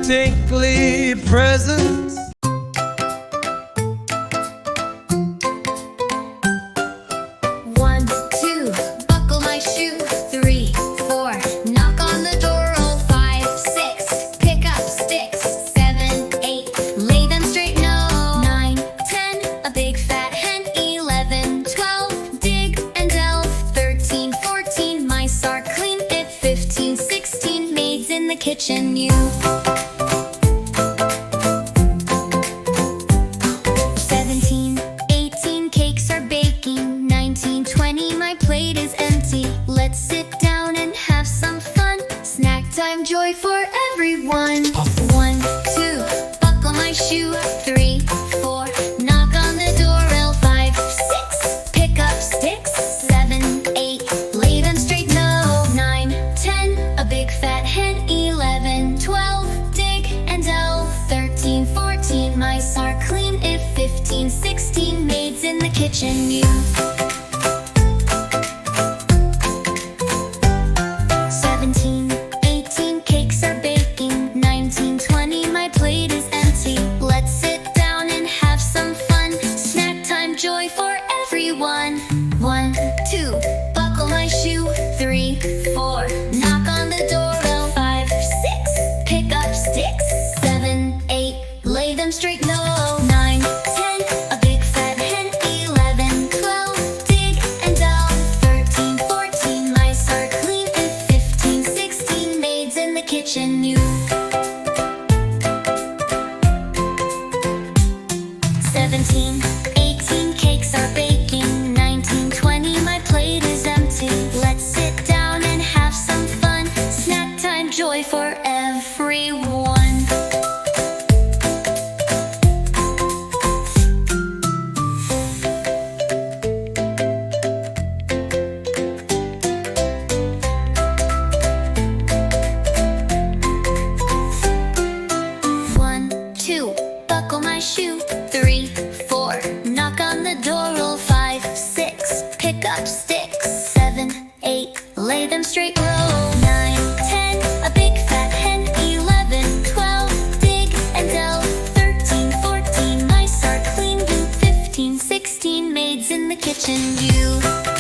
Tinkly presents. 1, 2, buckle my shoe. 3, 4, knock on the door. Roll 5, 6, pick up sticks. 7, 8, lay them straight. No. 9, 10, a big fat hen. 11, 12, dig and delve. 13, 14, mice are clean. 15, 16, maids in the kitchen. You. 17, 18, cakes are baking. 19, 20, my plate is empty. Let's sit down and have some fun. Snack time, joy for everyone. 1, 2, buckle my shoe. 3, 4, knock on the door. 5, 6, pick up sticks. 7, 8, lay them straight. No. 9, 10, a big fat hen. 11, 12, dig and delve. 13, 14, mice are clean. 15, 16, maids in the kitchen. You. 17, 18, cakes are baking. 19, 20, my plate is empty. Let's sit down and have some fun. Snack time, joy for everyone. 1, 2, buckle my shoe. 3, 4, knock on the door. 5, 6, pick up sticks. 7, 8, lay them straight. No. 9, 10, a big fat hen. 11, 12, dig and delve. 13, 14, mice are clean. 15, 16, maids in the kitchen. You. 17, 18, cakes are baking. 19, 20, my plate is empty. Let's sit down and have some fun. Snack time, joy for everyone. 1, 2, buckle my shoe. 3, 4, knock on the door. Roll 5, 6, pick up sticks. 7, 8, lay them straight. Roll 9, 10, a big fat hen. 11, 12, dig and delve. 13, 14, mice are clean. 15, 16, maids in the kitchen. You.